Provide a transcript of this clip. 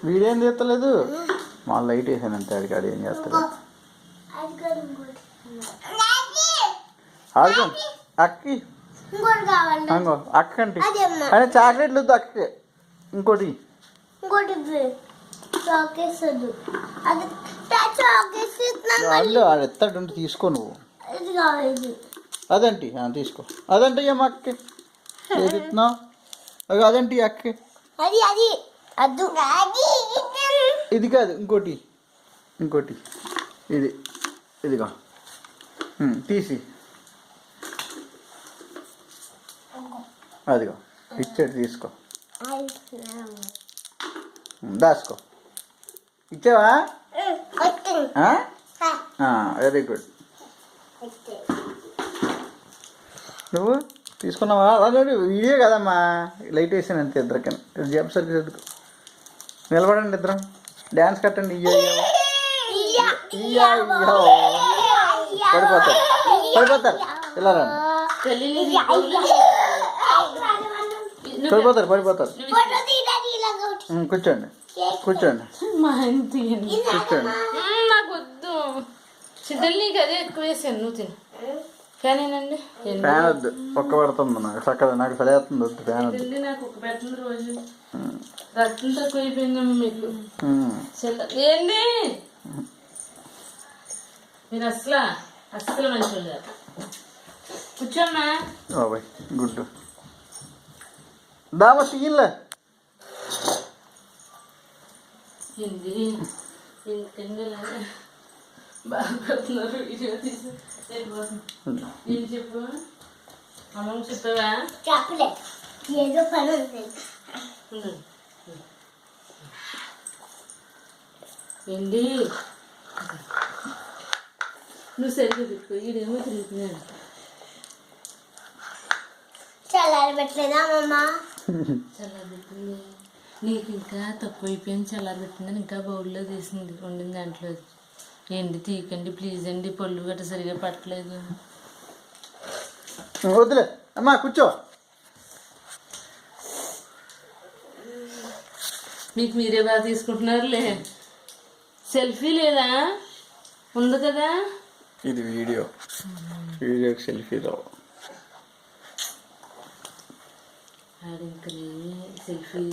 వీడేం చేస్తలేదు మా లైట్ వేసాను అంతే అది కాదు ఏం చేస్తాడు ఆడుకో అక్కి అంగో అక్క అంటే అదే చాక్లెట్లు వద్దు అక్కకి ఇంకోటి ఆడు ఎత్తాడు తీసుకో నువ్వు అదంటి తీసుకో అదంటే ఏం అక్కకి ఏదిస్తున్నావు అదంటి అక్కకి ఇది కాదు ఇంకోటి ఇదిగో తీసి అదిగో ఇచ్చాడు తీసుకో దాసుకో ఇచ్చావా వెరీ గుడ్ నువ్వు తీసుకున్నావా అదే ఇదే కదమ్మా లైట్ వేసాను అంతే ఇద్దరికని జంప్ సర్కిల్ ఎందుకు నిలబడండి ఇద్దరం డ్యాన్స్ కట్టండి పడిపోతారు ఇలా రండి పడిపోతారు కూర్చోండి నాకు వద్దు సిద్ధలు నీకు అదే ఎక్కువ వేసాను నువ్వు తిను ఫ్యానేనండి ఫ్యాన్ వద్దు ఒక్క పడుతుంది నాకు చక్కగా నాకు సరిస్తుంది వద్దు ఫ్యాన్ వద్దు నాకు ఒక పెట్టిన రోజు రక్తం తక్కువ అయిపోయిందమ్మా మీకు ఏంది మీరు అసలు మంచి కూర్చోమ్మా బాబాయ్ గుడ్ దామ తీయలే ఏంది ఎందుకండి బాగా పెడుతున్నారు వీడియో తీసి ఏం చెప్పు అమ్మమ్మ చెప్పావా చెప్పలే ఏదో పని ఏంటి నువ్వు సరిగ్గా పెట్టుకో ఈడేమో తిరుగుతున్నాడు చల్లారి పెట్టలేదా అమ్మమ్మ చల్లారి పెట్టింది నీకు ఇంకా తక్కువ అయిపోయింది చల్లారి పెట్టిందని ఇంకా బౌల్లో తీసింది వండిన దాంట్లో ఏంటి తీకండి ప్లీజ్ అండి పళ్ళు గట్ట సరిగా పట్టలేదు వద్దులే అమ్మా కూర్చో మీకు మీరే బాగా తీసుకుంటున్నారులే సెల్ఫీ లేదా ఉంది కదా ఇది వీడియోకి సెల్ఫీ రావు ఇంకా సెల్ఫీ